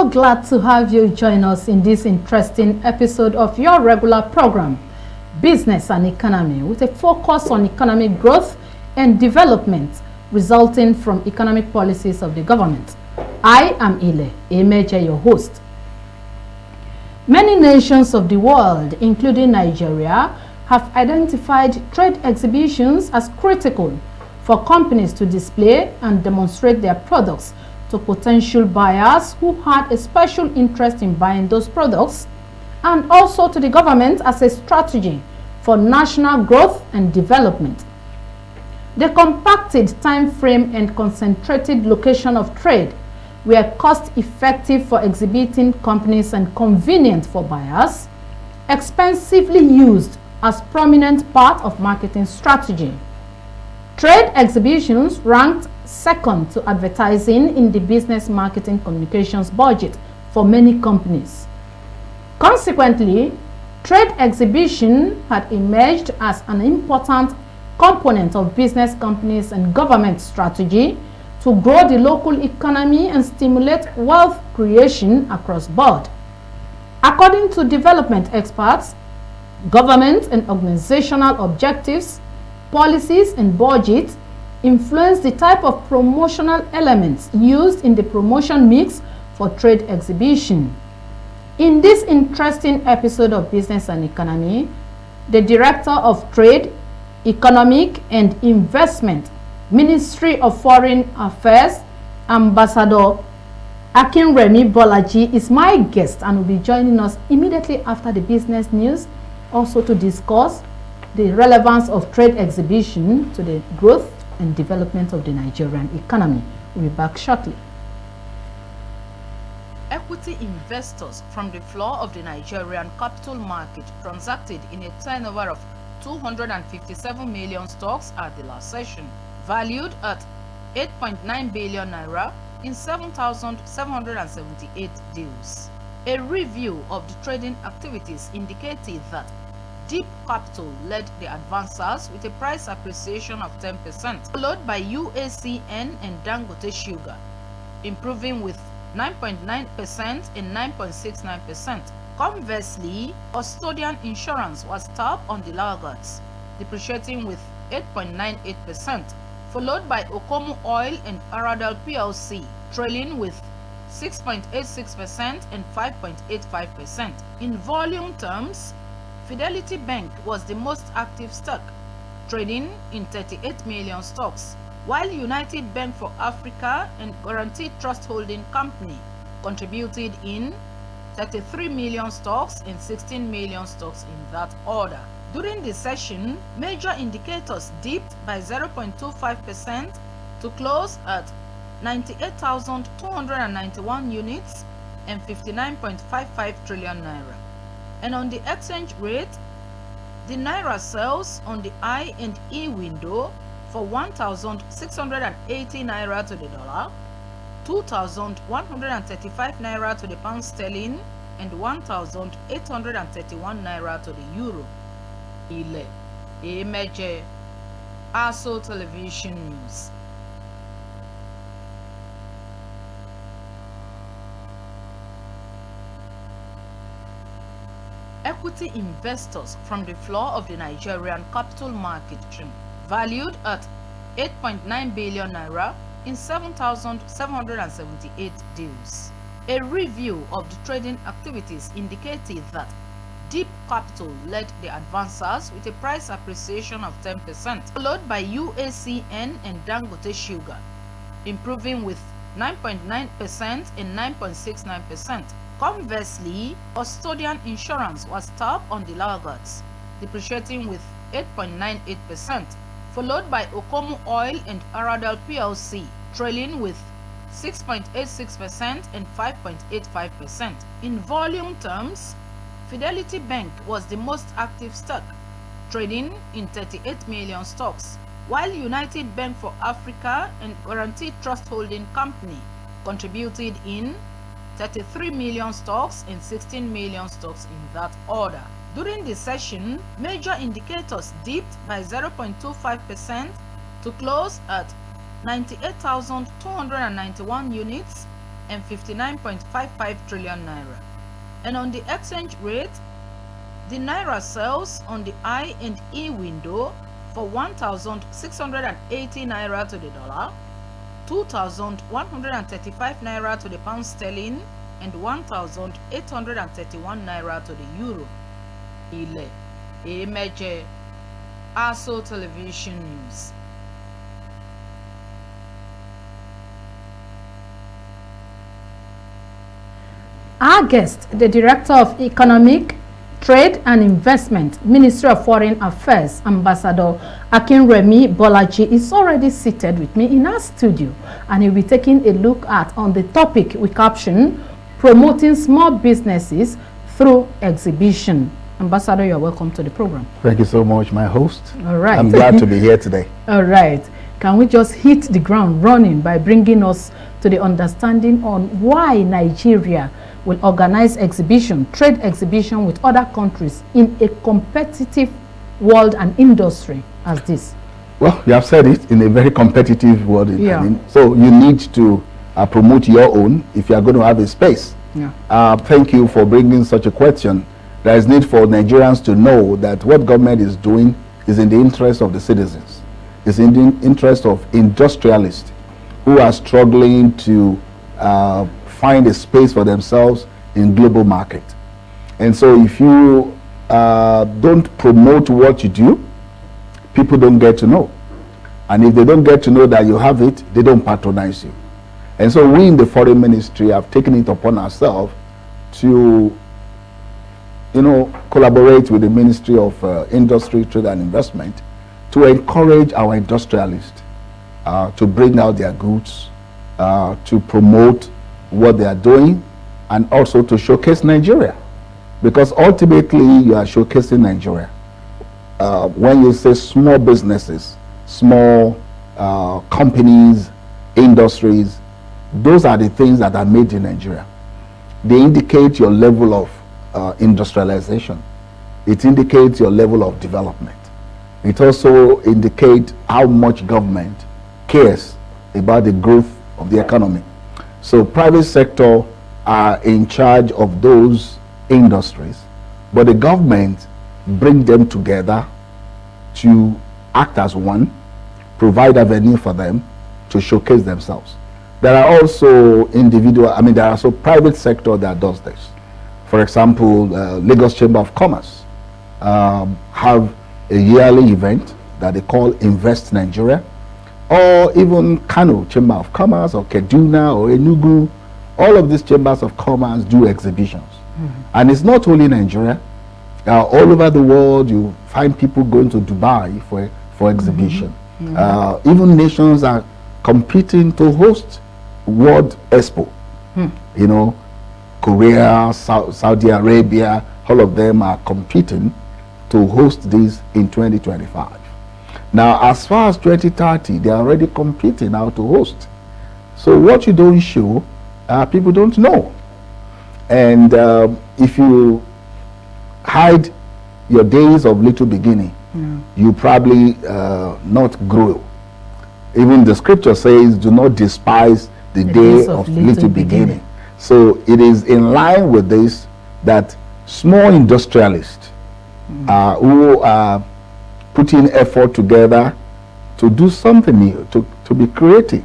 so glad to have you join us in this interesting episode of your regular program, Business and Economy, with a focus on economic growth and development resulting from economic policies of the government. I am Ile Emeje, your host. Many nations of the world, including Nigeria, have identified trade exhibitions as critical for companies to display and demonstrate their products to potential buyers who had a special interest in buying those products, and also to the government as a strategy for national growth and development. The compacted time frame and concentrated location of trade were cost-effective for exhibiting companies and convenient for buyers, expensively used as prominent part of marketing strategy. Trade exhibitions ranked second to advertising in the business marketing communications budget for many companies. Consequently, trade exhibition had emerged as an important component of business companies and government strategy to grow the local economy and stimulate wealth creation across board. According to development experts, government and organizational objectives, policies and budgets influence the type of promotional elements used in the promotion mix for trade exhibition. In this interesting episode of Business and Economy, the Director of Trade, Economic and Investment, Ministry of Foreign Affairs, Ambassador Akinremi Bolaji is my guest and will be joining us immediately after the business news, also to discuss the relevance of trade exhibition to the growth and development of the Nigerian economy. We'll be back shortly. Equity investors from the floor of the Nigerian capital market transacted in a turnover of 257 million stocks at the last session, valued at 8.9 billion naira in 7,778 deals. A review of the trading activities indicated that Deep Capital led the advancers with a price appreciation of 10%, followed by UACN and Dangote Sugar, improving with 9.9% and 9.69%. Conversely, Custodian Insurance was top on the laggards, depreciating with 8.98%, followed by Okomu Oil and Aradal PLC, trailing with 6.86% and 5.85%. In volume terms, Fidelity Bank was the most active stock, trading in 38 million stocks, while United Bank for Africa and Guaranty Trust Holding Company contributed in 33 million stocks and 16 million stocks in that order. During the session, major indicators dipped by 0.25% to close at 98,291 units and 59.55 trillion naira. And on the exchange rate, the naira sells on the I and E window for 1,680 naira to the dollar, 2,135 naira to the pound sterling, and 1,831 naira to the euro. Ile Emeje, ASO Television News. Equity investors from the floor of the Nigerian capital market, valued at 8.9 billion naira in 7,778 deals. A review of the trading activities indicated that Deep Capital led the advancers with a price appreciation of 10%, followed by UACN and Dangote Sugar, improving with 9.9% and 9.69%. Conversely, Custodian Insurance was top on the laggards, depreciating with 8.98%, followed by Okomu Oil and Aradal PLC, trailing with 6.86% and 5.85%. In volume terms, Fidelity Bank was the most active stock, trading in 38 million stocks, while United Bank for Africa and Guaranty Trust Holding Company contributed in 33 million stocks and 16 million stocks in that order. During the session, major indicators dipped by 0.25% to close at 98,291 units and 59.55 trillion naira. And on the exchange rate, the naira sells on the I and E window for 1,680 naira to the dollar, 2,135 naira to the pound sterling, and 1,831 naira to the euro. Ile Emeje, ASO Television News. Our guest, the Director of Economic, Trade and Investment, Ministry of Foreign Affairs, Ambassador Akinremi Bolaji, is already seated with me in our studio, and he'll be taking a look at on the topic we caption, promoting small businesses through exhibition. Ambassador, you're welcome to the program. Thank you so much, my host. All right. I'm glad to be here today. All right. Can we just hit the ground running by bringing us to the understanding on why Nigeria will organize exhibition, trade exhibition with other countries in a competitive world and industry as this? Well, you have said it, in a very competitive world. Yeah. So you need to promote your own if you are going to have a space. Yeah. Thank you for bringing such a question. There is need for Nigerians to know that what government is doing is in the interest of the citizens. It's in the interest of industrialists who are struggling to find a space for themselves in global market. And so if you don't promote what you do, people don't get to know. And if they don't get to know that you have it, they don't patronize you. And so we in the Foreign Ministry have taken it upon ourselves to collaborate with the Ministry of Industry, Trade and Investment to encourage our industrialists to bring out their goods, to promote what they are doing, and also to showcase Nigeria. Because ultimately you are showcasing Nigeria. When you say small businesses, small companies, industries, those are the things that are made in Nigeria. They indicate your level of industrialization. It indicates your level of development. It also indicates how much government cares about the growth of the economy. So private sector are in charge of those industries, but the government bring them together to act as one, provide avenue for them to showcase themselves. There are also there are also private sector that does this. For example, Lagos Chamber of Commerce have a yearly event that they call Invest Nigeria, or even Kano Chamber of Commerce, or Kaduna, or Enugu. All of these chambers of commerce do exhibitions. And it's not only Nigeria. All over the world, you find people going to Dubai for exhibition. Even nations are competing to host World Expo. Korea, Saudi Arabia, all of them are competing to host this in 2025. Now, as far as 2030, they are already competing how to host. So what you don't show, people don't know. And if you hide your days of little beginning, you probably not grow. Even the scripture says, do not despise the day of little beginning. So it is in line with this that small industrialists who are putting effort together to do something new, to be creative.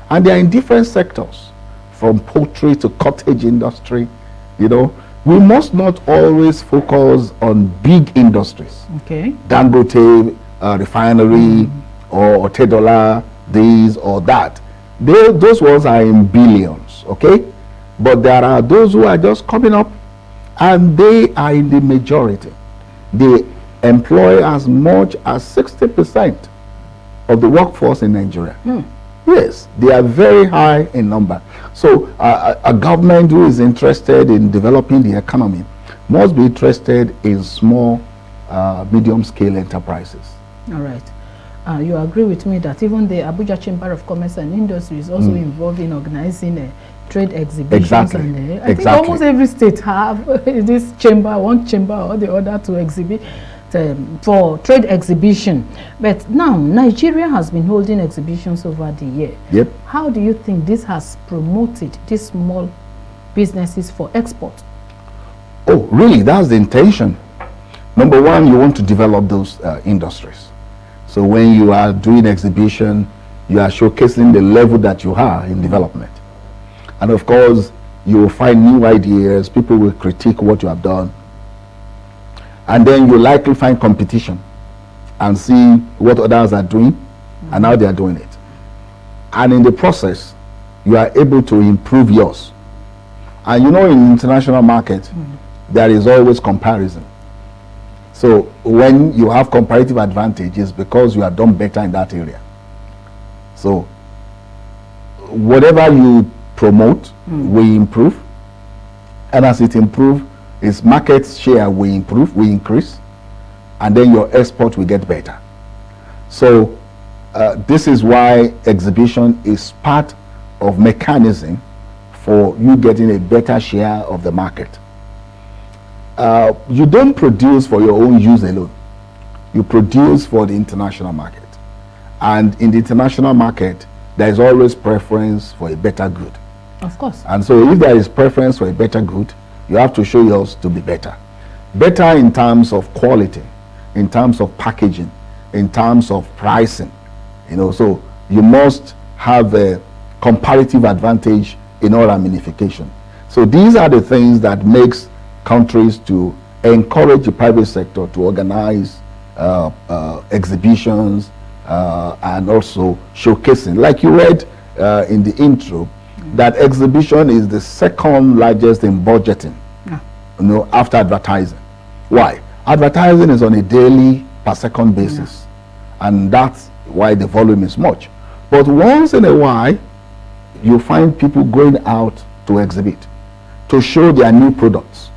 And they are in different sectors, from poultry to cottage industry. We must not always focus on big industries. Okay. Dangote refinery or Tedola, this or that. Those ones are in billions, okay? But there are those who are just coming up, and they are in the majority. They employ as much as 60% of the workforce in Nigeria. Yes, they are very high in number. So a government who is interested in developing the economy must be interested in small, medium-scale enterprises. All right. You agree with me that even the Abuja Chamber of Commerce and Industry is also involved in organizing trade exhibitions? Exactly. And I think almost every state have this chamber, one chamber or the other to exhibit for trade exhibition. But now Nigeria has been holding exhibitions over the year. Yep. How do you think this has promoted these small businesses for export? Oh, really? That's the intention. Number one, you want to develop those industries. So when you are doing exhibition, you are showcasing the level that you are in development. And of course, you will find new ideas, people will critique what you have done. And then you likely find competition and see what others are doing and how they are doing it. And in the process, you are able to improve yours. And you know, in international market, there is always comparison. So when you have comparative advantages, because you have done better in that area. So whatever you promote will improve, and as it improves, its market share will improve, will increase, and then your export will get better. So this is why exhibition is part of mechanism for you getting a better share of the market. You don't produce for your own use alone. You produce for the international market. And in the international market, there is always preference for a better good. Of course. And so if there is preference for a better good, you have to show yours to be better. Better in terms of quality, in terms of packaging, in terms of pricing. You know, so you must have a comparative advantage in all ramification. So these are the things that makes countries to encourage the private sector to organize exhibitions and also showcasing. Like you read in the intro, that exhibition is the second largest in budgeting, you know, after advertising. Why? Advertising is on a daily per second basis, and that's why the volume is much. But once in a while, you find people going out to exhibit, to show their new products.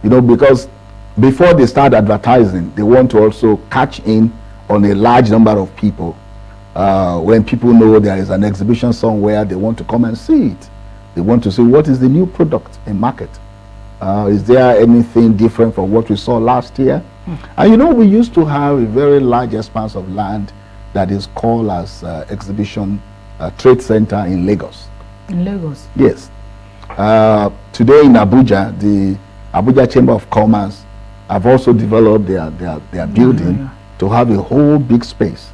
You know, because before they start advertising, they want to also catch in on a large number of people. When people know there is an exhibition somewhere, they want to come and see it. They want to see what is the new product in market. Is there anything different from what we saw last year? And you know, we used to have a very large expanse of land that is called as Exhibition Trade Center in Lagos. In Lagos? Yes. Today in Abuja, the Abuja Chamber of Commerce have also developed their building to have a whole big space.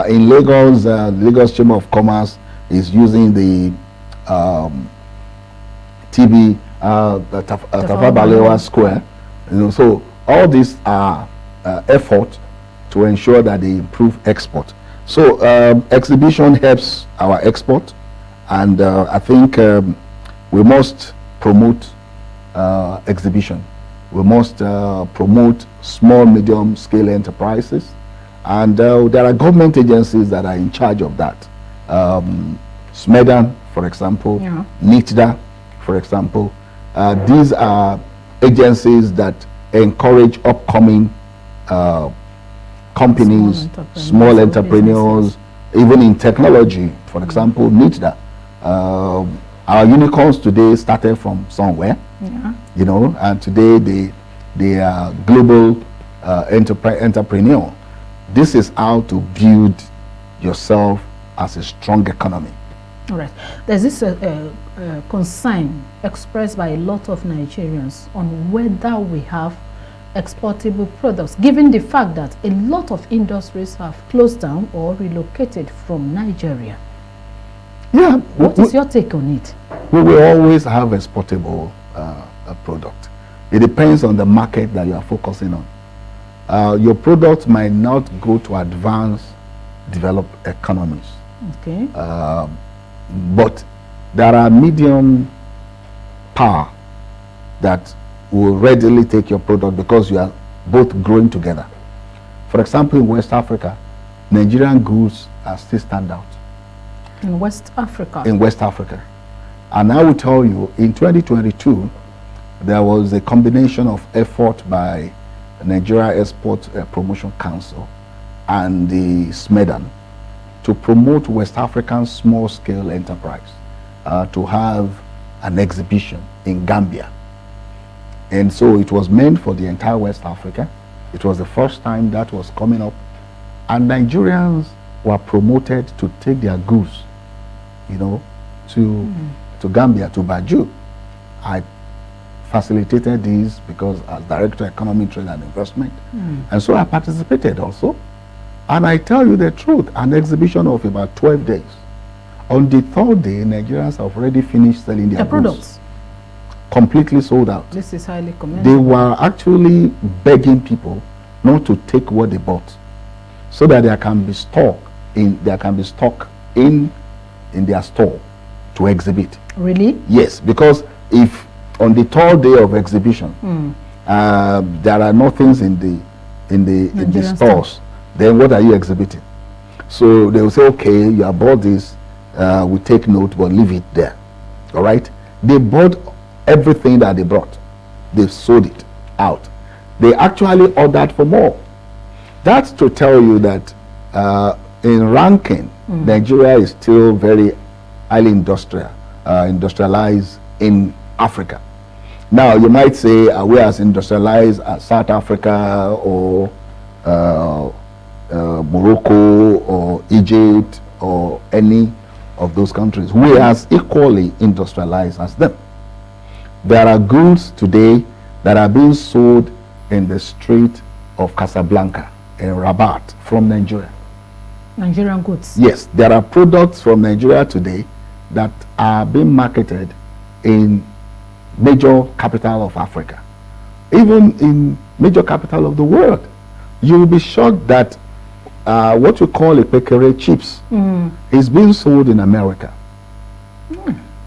In Lagos, Lagos Chamber of Commerce is using the Tafawa Balewa Square. You know, so all these are efforts to ensure that they improve export. So exhibition helps our export, and I think we must promote exhibition. We must promote small, medium scale enterprises, and there are government agencies that are in charge of that. SMEDAN, for example, NITDA, for example. These are agencies that encourage upcoming companies, small entrepreneurs, even in technology. For example, NITDA. Our unicorns today started from somewhere, you know, and today they are global entrepreneur. This is how to build yourself as a strong economy. All right. There's this concern expressed by a lot of Nigerians on whether we have exportable products, given the fact that a lot of industries have closed down or relocated from Nigeria. Yeah. What is your take on it? We will always have exportable product. It depends on the market that you are focusing on. Your product might not go to advanced, developed economies. Okay. But there are medium power that will readily take your product because you are both growing together. For example, in West Africa, Nigerian goods are still stand out. In West Africa? In West Africa. And I will tell you, in 2022, there was a combination of effort by Nigeria Export Promotion Council and the SMEDAN to promote West African small-scale enterprise, to have an exhibition in Gambia. And so it was meant for the entire West Africa. It was the first time that was coming up. And Nigerians were promoted to take their goods, you know, to Gambia, to Baju. I facilitated this because as Director of Economy, Trade and Investment. And so I participated also. And I tell you the truth, an exhibition of about 12 days. On the third day, Nigerians have already finished selling their products. Completely sold out. This is highly commendable. They were actually begging people not to take what they bought, so that there can be stock in their store to exhibit. Really? Yes, because if on the third day of exhibition there are no things in the stores, then what are you exhibiting? So they will say, okay, you have bought this, we take note, but leave it there. All right? They bought everything that they brought. They sold it out. They actually ordered for more. That's to tell you that in ranking, Nigeria is still very highly industrialized in Africa. Now, you might say, are we as industrialized as South Africa or Morocco or Egypt or any of those countries? We are as equally industrialized as them. There are goods today that are being sold in the street of Casablanca in Rabat from Nigeria. Nigerian goods? Yes, there are products from Nigeria today that are being marketed in major capital of Africa, even in major capital of the world. You will be shocked that what we call a pekere chips is being sold in America.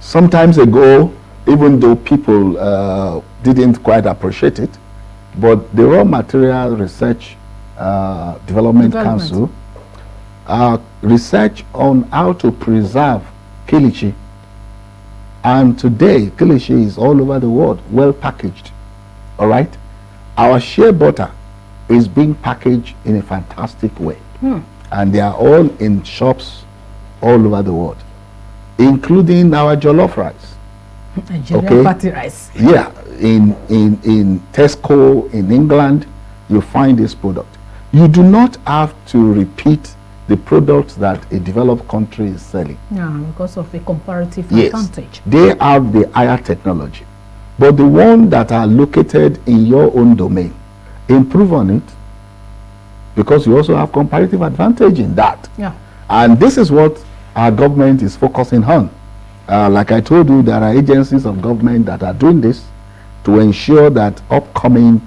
Sometimes ago, even though people didn't quite appreciate it, but the Raw Material Research Development Council research on how to preserve kilichi. And today, kilichi is all over the world, well packaged. All right? Our shea butter is being packaged in a fantastic way. And they are all in shops all over the world, including our jollof rice. Nigerian party rice. Yeah, in Tesco in England, you find this product. You do not have to repeat the products that a developed country is selling. Yeah, because of a comparative Yes, advantage. they have the higher technology. But the ones that are located in your own domain, improve on it, because you also have comparative advantage in that. Yeah. And this is what our government is focusing on. Like I told you, there are agencies of government that are doing this to ensure that upcoming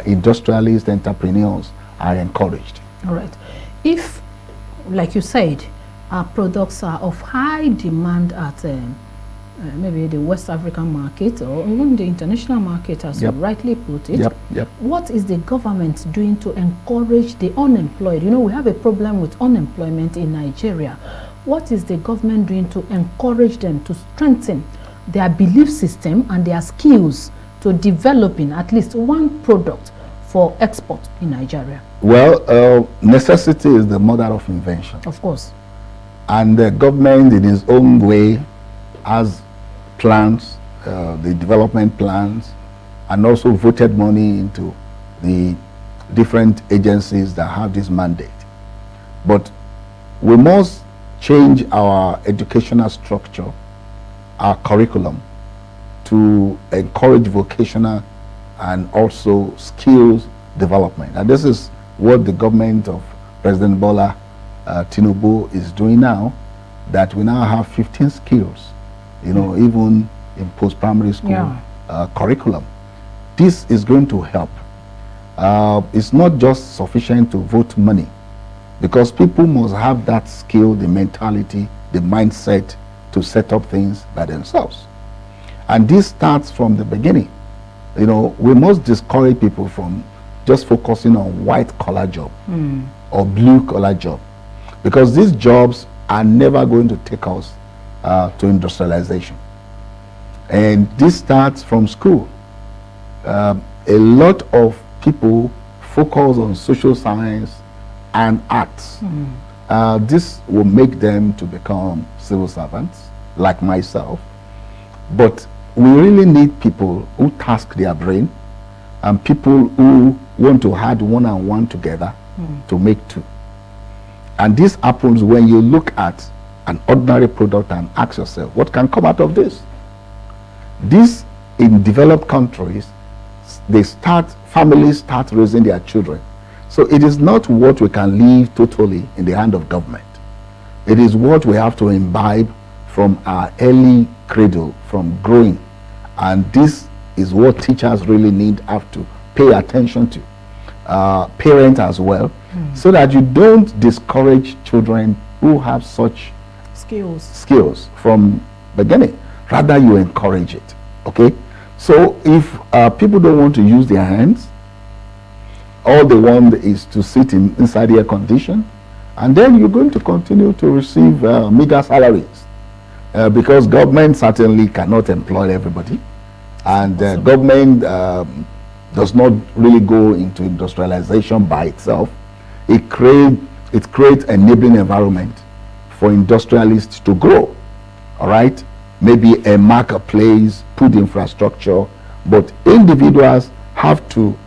industrialist entrepreneurs are encouraged. All right. If, like you said, our products are of high demand at maybe the West African market or even the international market, as you rightly put it, what is the government doing to encourage the unemployed? You know, we have a problem with unemployment in Nigeria. What is the government doing to encourage them to strengthen their belief system and their skills to developing at least one product for export in Nigeria? Well, necessity is the mother of invention. Of course. And the government in its own way has plans, the development plans, and also voted money into the different agencies that have this mandate. But we must change our educational structure, our curriculum, to encourage vocational and also skills development. And this is what the government of President Bola Tinubu is doing now, that we now have 15 skills, you know, even in post-primary school curriculum. This is going to help. It's not just sufficient to vote money, because people must have that skill, the mentality, the mindset to set up things by themselves. And this starts from the beginning. You know, we must discourage people from just focusing on white-collar job or blue-collar job, because these jobs are never going to take us to industrialization. And this starts from school. A lot of people focus on social science and arts. This will make them to become civil servants, like myself. But we really need people who task their brain and people who want to add one and one together to make two. And this happens when you look at an ordinary product and ask yourself, what can come out of this? This, in developed countries, families start raising their children. So it is not what we can leave totally in the hand of government. It is what we have to imbibe from our early cradle, from growing. And this is what teachers really have to pay attention to. Parents as well, so that you don't discourage children who have such skills from beginning. Rather, you encourage it. Okay? So if people don't want to use their hands, all they want is to sit inside air condition, and then you're going to continue to receive meager salaries, because government certainly cannot employ everybody, and government does not really go into industrialization by itself. It creates enabling environment for industrialists to grow. All right, maybe a marketplace, put infrastructure, but individuals have to,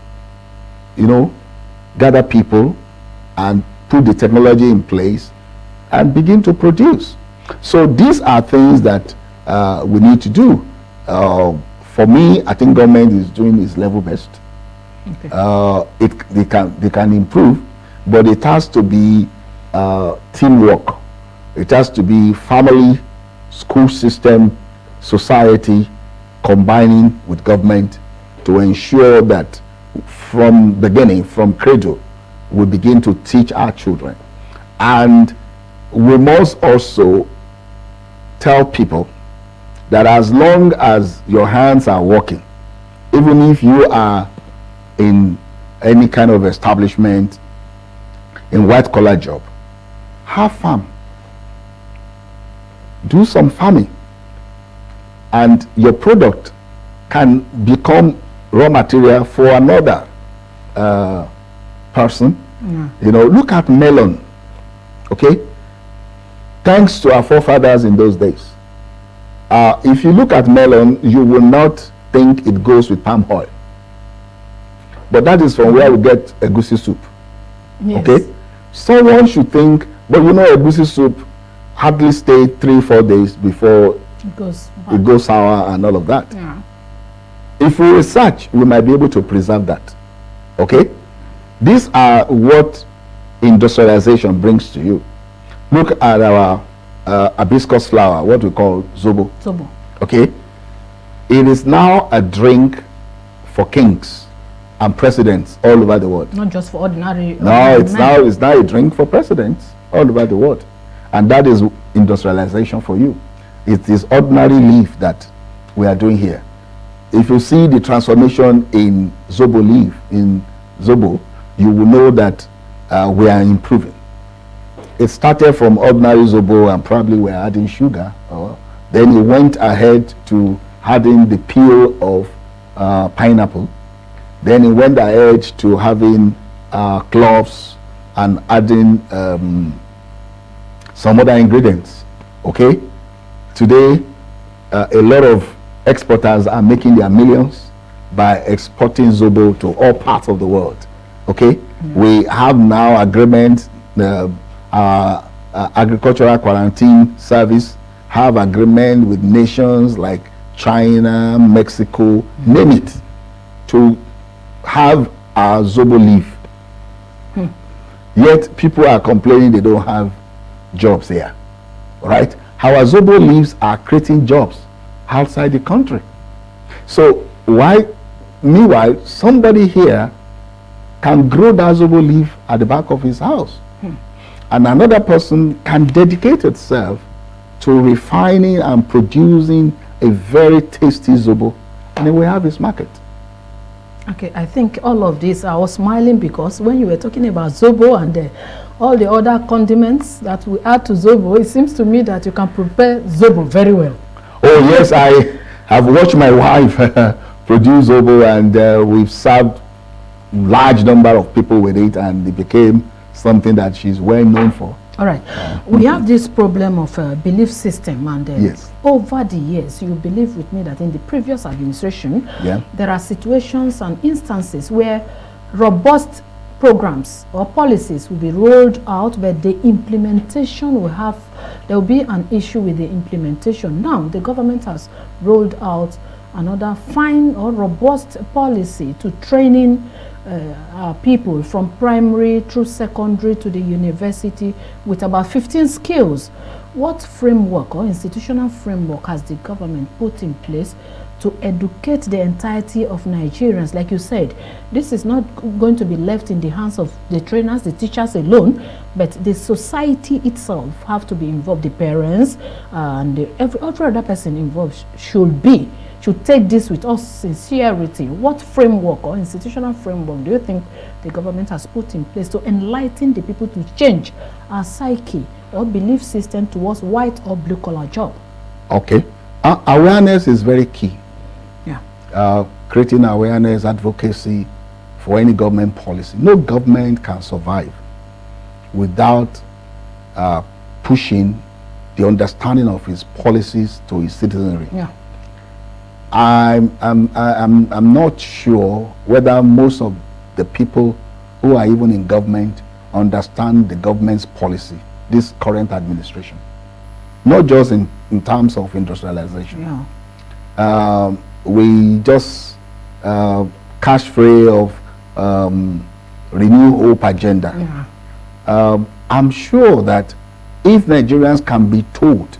gather people and put the technology in place and begin to produce. So these are things that we need to do. For me, I think government is doing its level best. Okay. They can improve, but it has to be teamwork. It has to be family, school system, society combining with government to ensure that from beginning, from cradle, we begin to teach our children. And we must also tell people that as long as your hands are working, even if you are in any kind of establishment, in white collar job, have farm. Do some farming, and your product can become raw material for another person. Look at melon. Okay, thanks to our forefathers in those days. If you look at melon, you will not think it goes with palm oil, but that is from where we get egusi soup. Yes. Okay, someone should think, but egusi soup hardly stay 3-4 days before it goes sour and all of that. Yeah. If we research, we might be able to preserve that. Okay, these are what industrialization brings to you. Look at our hibiscus flower, what we call zobo. Zobo. Okay, it is now a drink for kings and presidents all over the world. Not just for ordinary. No, it's now a drink for presidents all over the world, and that is industrialization for you. It is ordinary leaf that we are doing here. If you see the transformation in zobo leaf, in zobo, you will know that we are improving. It started from ordinary zobo and probably we're adding sugar. Then it went ahead to adding the peel of pineapple. Then it went ahead to having cloves and adding some other ingredients. Okay? Today, a lot of exporters are making their millions by exporting zobo to all parts of the world. Okay? Mm-hmm. We have now agreement, agricultural quarantine service have agreement with nations like China, Mexico, name it, to have our zobo leaf. Yet people are complaining they don't have jobs here. Right? Our zobo leaves are creating jobs outside the country. So meanwhile, somebody here can grow that zobo leaf at the back of his house. And another person can dedicate itself to refining and producing a very tasty zobo, and then we have his market. Okay, I think all of this, I was smiling because when you were talking about zobo and all the other condiments that we add to zobo, it seems to me that you can prepare zobo very well. Oh yes, I have watched my wife produce zobo, and we've served large number of people with it, and it became something that she's well known for. All right. We have this problem of belief system, and yes, over the years, you believe with me that in the previous administration, there are situations and instances where robust programs or policies will be rolled out, but the implementation there will be an issue with the implementation. Now, the government has rolled out another fine or robust policy to training our people from primary through secondary to the university with about 15 skills. What framework or institutional framework has the government put in place to educate the entirety of Nigerians? Like you said, this is not going to be left in the hands of the trainers, the teachers alone, but the society itself have to be involved. The parents and every other person involved should take this with all sincerity. What framework or institutional framework do you think the government has put in place to enlighten the people to change our psyche or belief system towards white or blue collar job? Okay. Awareness is very key. Yeah. Creating awareness, advocacy for any government policy. No government can survive without pushing the understanding of its policies to its citizenry. Yeah. I'm not sure whether most of the people who are even in government understand the government's policy, this current administration. Not just in terms of industrialization. Yeah. We just cash free of Renew Hope agenda. Yeah. I'm sure that if Nigerians can be told,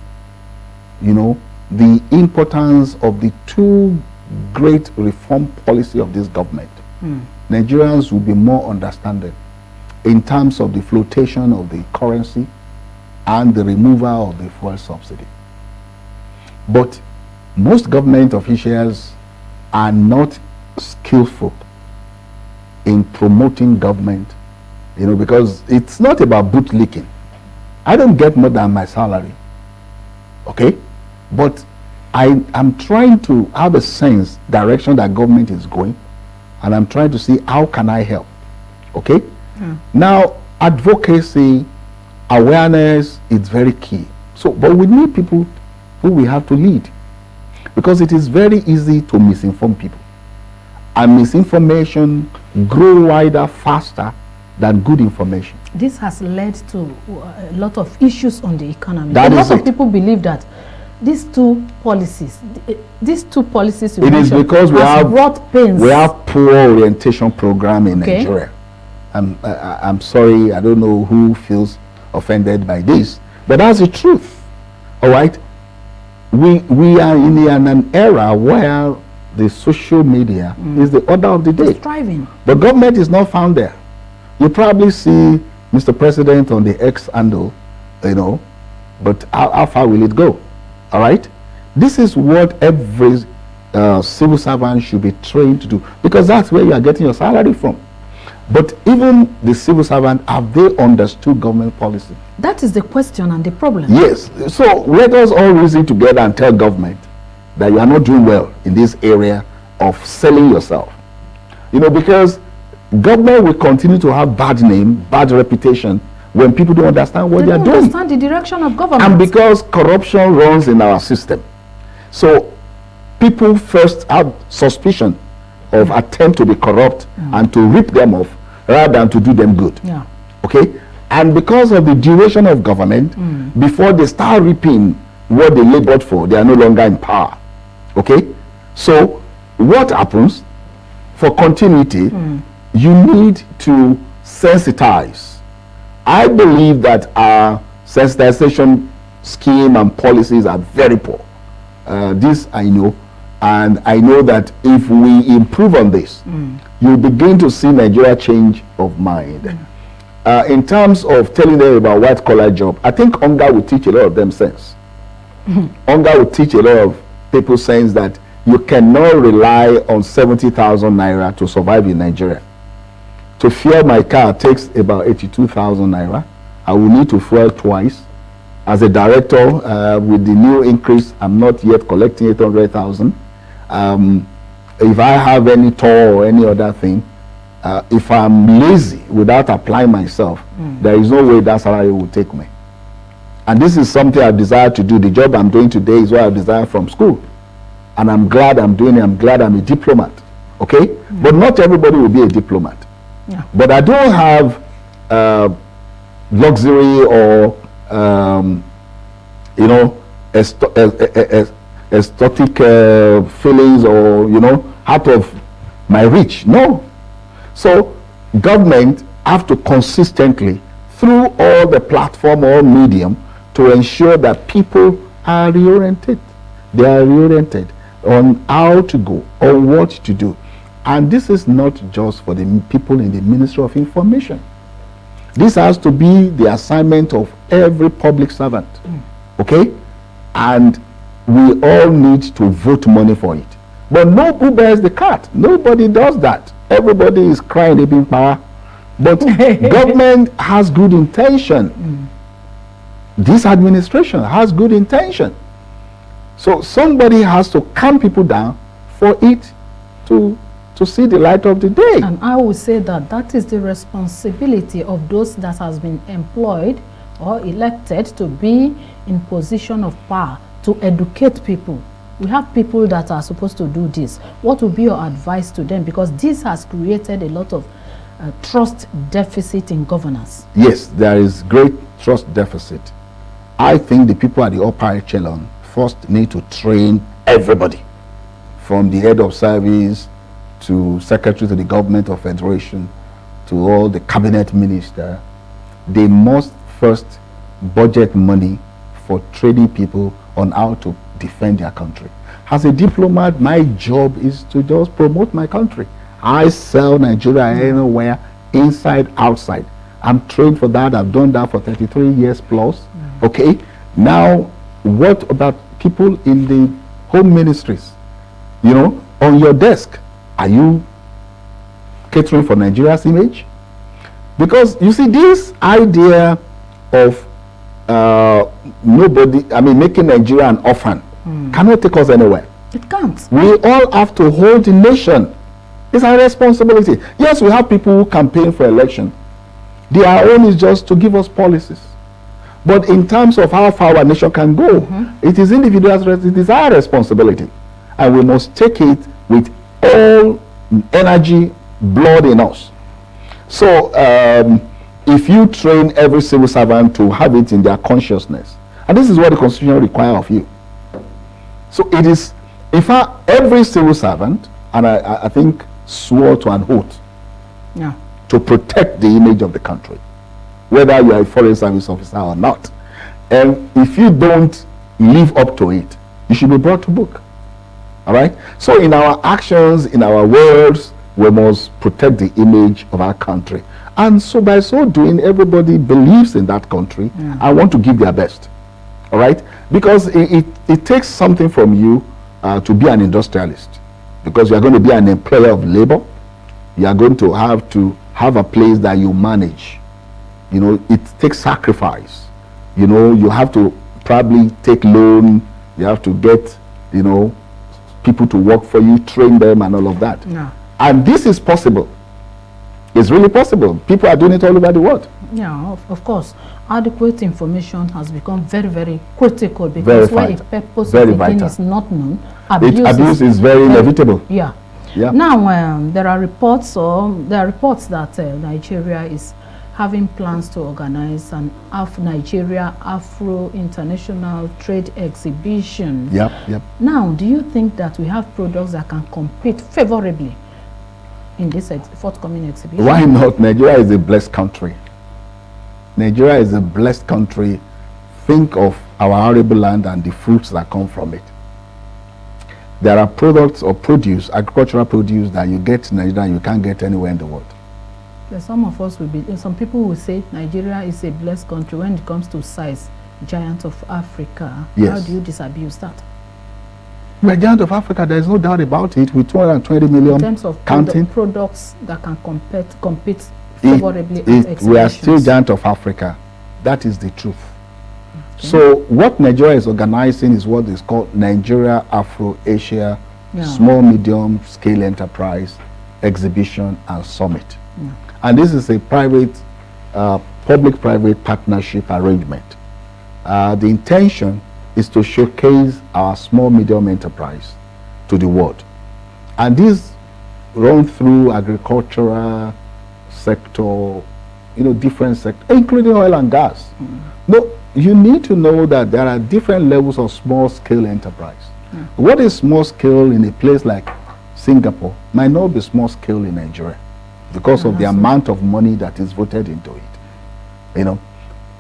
you know, the importance of the two great reform policy of this government, Nigerians will be more understanding in terms of the flotation of the currency and the removal of the fuel subsidy. But most government officials are not skillful in promoting government, you know, because it's not about bootlicking. I don't get more than my salary, okay? But I'm trying to have a sense, direction that government is going, and I'm trying to see how can I help, okay? Now, advocacy, awareness is very key. So, but we need people who we have to lead, because it is very easy to misinform people. And misinformation grow wider faster than good information. This has led to a lot of issues on the economy. That a is lot of it. people believe that these two policies It is because brought pains. we have poor orientation program in Okay. Nigeria. I'm sorry, I don't know who feels offended by this, but that's the truth. All right, we are in an era where the social media is the order of the day. Striving. The government is not found there. You probably see Mr. President on the X handle, you know, but how far will it go? All right, this is what every civil servant should be trained to do, because that's where you are getting your salary from. But even the civil servant, have they understood government policy? That is the question and the problem. Yes. So let us all reason together and tell government that you are not doing well in this area of selling yourself. You know, because government will continue to have bad name, bad reputation when people don't understand what they are don't doing. understand the direction of government. And because corruption runs in our system. So people first have suspicion of attempt to be corrupt and to rip them off rather than to do them good. Yeah. Okay? And because of the duration of government, before they start reaping what they labored for, they are no longer in power. Okay? So what happens for continuity? You need to sensitize. I believe that our sensitization scheme and policies are very poor. This I know, and I know that if we improve on this, you'll begin to see Nigeria change of mind. In terms of telling them about white collar job, I think hunger will teach a lot of them sense. Hunger will teach a lot of people sense that you cannot rely on 70,000 naira to survive in Nigeria. To fuel my car takes about 82,000 naira. I will need to fuel twice. As a director, with the new increase, I'm not yet collecting 800,000. If I have any tour or any other thing, if I'm lazy without applying myself, there is no way that salary will take me. And this is something I desire to do. The job I'm doing today is what I desire from school. And I'm glad I'm doing it. I'm glad I'm a diplomat. Okay? But not everybody will be a diplomat. Yeah. But I don't have luxury or you know, aesthetic feelings, or you know, out of my reach. No. So government have to consistently, through all the platform or medium, to ensure that people are reoriented. They are reoriented on how to go, on what to do. And this is not just for the people in the Ministry of Information. This has to be the assignment of every public servant. Okay? And we all need to vote money for it. But no who bears the cat. Nobody does that. Everybody is crying in power. But government has good intention. This administration has good intention. So somebody has to calm people down for it to see the light of the day. And I would say that that is the responsibility of those that has been employed or elected to be in position of power, to educate people. We have people that are supposed to do this. What would be your advice to them? Because this has created a lot of trust deficit in governance. Yes, there is great trust deficit. I think the people at the upper echelon first need to train everybody, from the head of service to secretary to the government of federation to all the cabinet minister. They must first budget money for training people on how to defend their country. As a diplomat, my job is to just promote my country. I sell Nigeria anywhere, inside, outside. I'm trained for that. I've done that for 33 years plus. Okay. Now, what about people in the home ministries? You know, on your desk, are you catering for Nigeria's image? Because you see, this idea of making Nigeria an orphan cannot take us anywhere. It can't. We all have to hold the nation. It's our responsibility. Yes, we have people who campaign for election. Their own is just to give us policies. But in terms of how far our nation can go, it is individuals, it is our responsibility. And we must take it with all energy, blood in us. So if you train every civil servant to have it in their consciousness, and this is what the Constitution requires of you. So it is, in fact, every civil servant, and I think swore to an oath to protect the image of the country, whether you are a foreign service officer or not. And if you don't live up to it, you should be brought to book. All right? So in our actions, in our words, we must protect the image of our country. And so by so doing, everybody believes in that country and want to give their best. All right? Because it takes something from you to be an industrialist. Because you are going to be an employer of labor. You are going to have a place that you manage. You know, it takes sacrifice. You know, you have to probably take loan. You have to get, you know, people to work for you, train them and all of that. And this is possible. It's really possible. People are doing it all over the world. Yeah, of course. Adequate information has become very, very critical, because when a purpose of a thing is not known, abuse is very inevitable. Yeah. Now, there are reports that Nigeria is having plans to organize an Nigeria Afro International Trade Exhibition. Yep. Now, do you think that we have products that can compete favorably in this forthcoming exhibition? Why not? Nigeria is a blessed country. Nigeria is a blessed country. Think of our arable land and the fruits that come from it. There are products or produce, agricultural produce, that you get in Nigeria you can't get anywhere in the world. Some people will say Nigeria is a blessed country when it comes to size, giant of Africa. Yes. How do you disabuse that? We are giant of Africa, there is no doubt about it, with 220 million in terms of counting. Products that can compete favorably at exhibitions. We are still giant of Africa. That is the truth. Okay. So what Nigeria is organizing is what is called Nigeria Afro-Asia Small Medium Scale Enterprise Exhibition and Summit. And this is a private, public-private partnership arrangement. The intention is to showcase our small medium enterprise to the world. And this run through agricultural, sector, different sectors, including oil and gas. No, you need to know that there are different levels of small-scale enterprise. What is small-scale in a place like Singapore might not be small-scale in Nigeria because of the amount of money that is voted into it.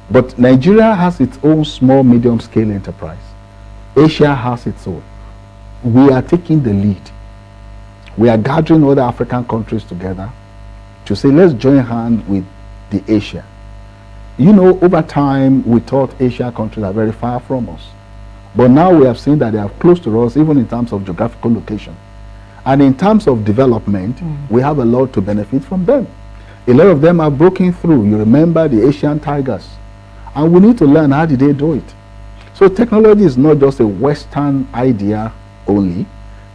But Nigeria has its own small, medium-scale enterprise. Asia has its own. We are taking the lead. We are gathering other African countries together to say, let's join hands with the Asia. Over time, we thought Asia countries are very far from us. But now we have seen that they are close to us, even in terms of geographical location. And in terms of development, we have a lot to benefit from them. A lot of them are broken through. You remember the Asian tigers. And we need to learn, how did they do it? So technology is not just a Western idea only.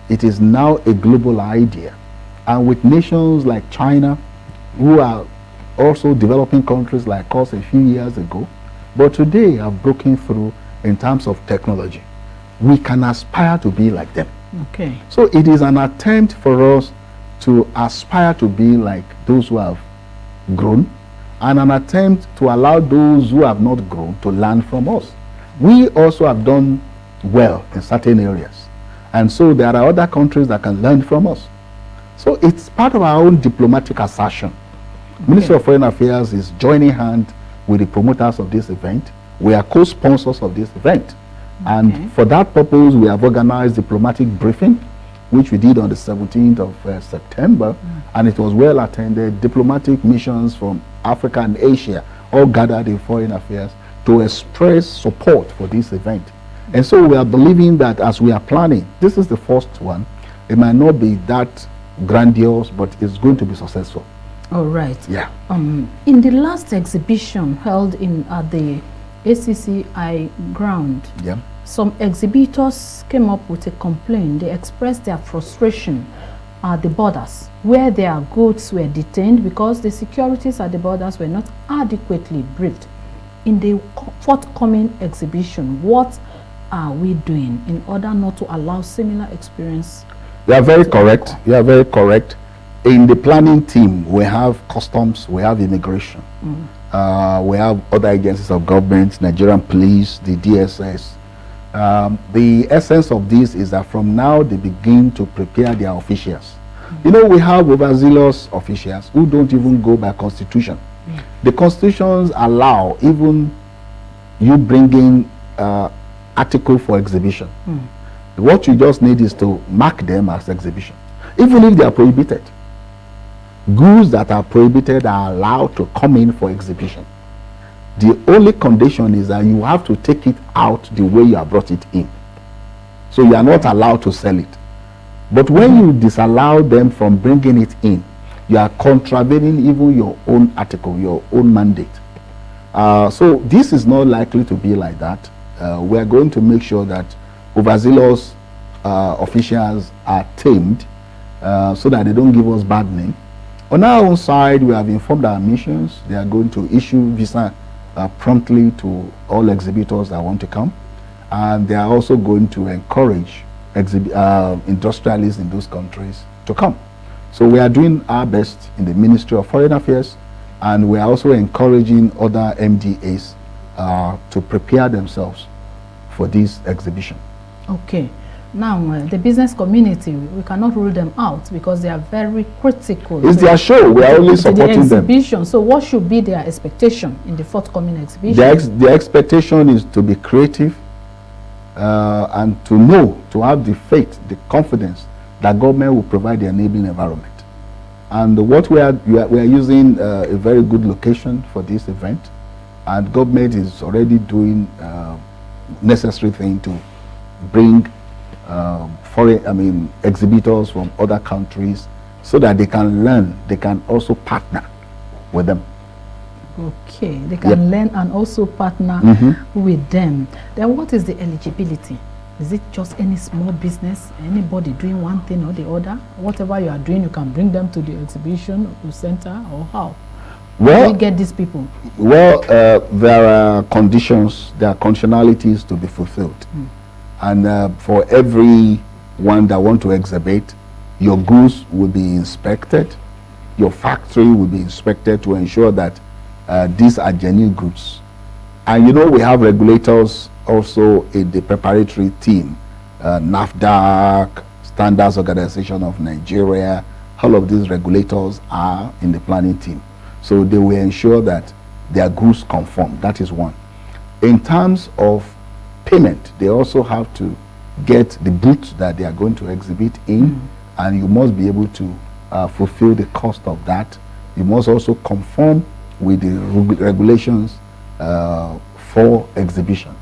It is now a global idea. And with nations like China, who are also developing countries like us a few years ago, but today have broken through in terms of technology. We can aspire to be like them. Okay. So it is an attempt for us to aspire to be like those who have grown, and an attempt to allow those who have not grown to learn from us. We also have done well in certain areas, and so there are other countries that can learn from us. So it's part of our own diplomatic assertion. Ministry of Foreign Affairs is joining hand with the promoters of this event. We are co-sponsors of this event. And for that purpose, we have organized diplomatic briefing, which we did on the 17th of September. And it was well attended. Diplomatic missions from Africa and Asia all gathered in Foreign Affairs to express support for this event. And so we are believing that as we are planning, this is the first one. It might not be that grandiose, but it's going to be successful. All right. Yeah. In the last exhibition held at the ACCI ground, some exhibitors came up with a complaint. They expressed their frustration at the borders, where their goods were detained because the securities at the borders were not adequately briefed. In the forthcoming exhibition, what are we doing in order not to allow similar experience? You are very correct. You are very correct. In the planning team, we have customs, we have immigration, we have other agencies of government, Nigerian police, the DSS. The essence of this is that from now they begin to prepare their officials. We have overzealous officials who don't even go by constitution. The constitutions allow even you bringing article for exhibition. What you just need is to mark them as exhibition, even if they are prohibited. Goods that are prohibited are allowed to come in for exhibition. The only condition is that you have to take it out the way you have brought it in. So you are not allowed to sell it. But when you disallow them from bringing it in, you are contravening even your own article, your own mandate. So this is not likely to be like that. We are going to make sure that overzealous officials are tamed so that they don't give us bad name. On our own side, we have informed our missions. They are going to issue visa promptly to all exhibitors that want to come. And they are also going to encourage industrialists in those countries to come. So we are doing our best in the Ministry of Foreign Affairs, and we are also encouraging other MDAs to prepare themselves for this exhibition. Okay. Now, the business community, we cannot rule them out because they are very critical. It's their show. We are only supporting them. Exhibition. So what should be their expectation in the forthcoming exhibition? The expectation is to be creative and to know, to have the faith, the confidence that government will provide the enabling environment. And what we are using a very good location for this event, and government is already doing necessary thing to bring exhibitors from other countries so that they can learn, they can also partner with them. Okay, they can learn and also partner with them. Then what is the eligibility? Is it just any small business, anybody doing one thing or the other? Whatever you are doing, you can bring them to the exhibition or to center, or how? Well, do we get these people? Well, there are conditions, there are conditionalities to be fulfilled. And for every one that want to exhibit, your goods will be inspected. your factory will be inspected to ensure that these are genuine goods. And you know, we have regulators also in the preparatory team, NAFDAC, Standards Organization of Nigeria. All of these regulators are in the planning team. So they will ensure that their goods conform. That is one. In terms of payment, they also have to get the booth that they are going to exhibit in, and you must be able to fulfill the cost of that. You must also conform with the regulations for exhibition.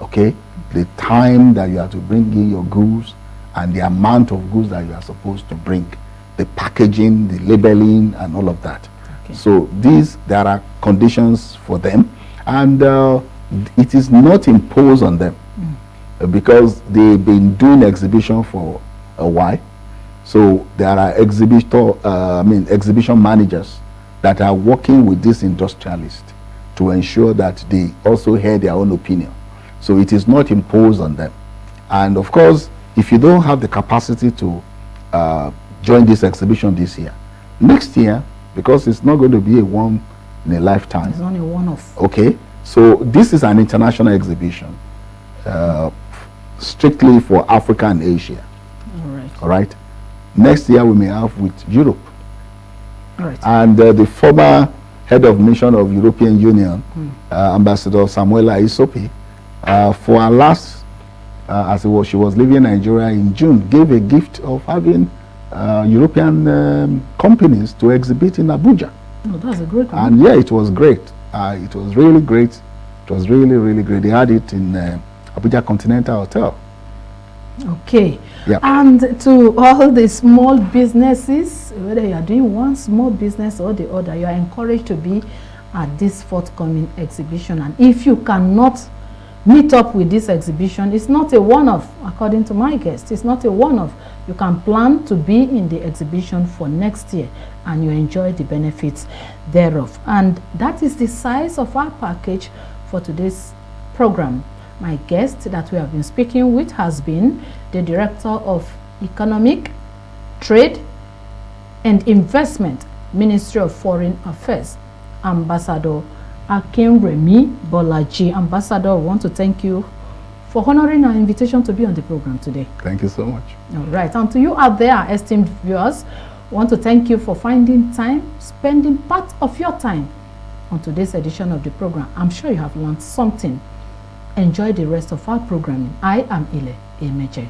Okay, the time that you have to bring in your goods and the amount of goods that you are supposed to bring, the packaging, the labeling, and all of that. Okay. So there are conditions for them, and it is not imposed on them because they've been doing exhibition for a while. So there are exhibition managers that are working with these industrialists to ensure that they also hear their own opinion. So it is not imposed on them. And of course, if you don't have the capacity to join this exhibition this year, next year, because it's not going to be a one in a lifetime. It's only a one-off. Okay, so this is an international exhibition, strictly for Africa and Asia. All right. All right. Next year we may have with Europe. All right. And the former head of mission of European Union, Ambassador Samuela Isopi, for our last, she was leaving Nigeria in June, gave a gift of having European companies to exhibit in Abuja. Oh, that's a great one. And yeah, it was great. It was really great. It was really, really great. They had it in Abuja Continental Hotel. Okay. Yep. And to all the small businesses, whether you are doing one small business or the other, you are encouraged to be at this forthcoming exhibition. And if you cannot meet up with this exhibition, it's not a one-off, according to my guest. It's not a one-off. You can plan to be in the exhibition for next year and you enjoy the benefits thereof. And that is the size of our package for today's program. My guest that we have been speaking with has been the Director of Economic, Trade and Investment, Ministry of Foreign Affairs, Ambassador Akinremi Bolaji. Ambassador, I want to thank you for honoring our invitation to be on the program today. Thank you so much. All right. And to you out there, esteemed viewers, I want to thank you for finding time, spending part of your time on today's edition of the program. I'm sure you have learned something. Enjoy the rest of our programming. I am Ile Emeje.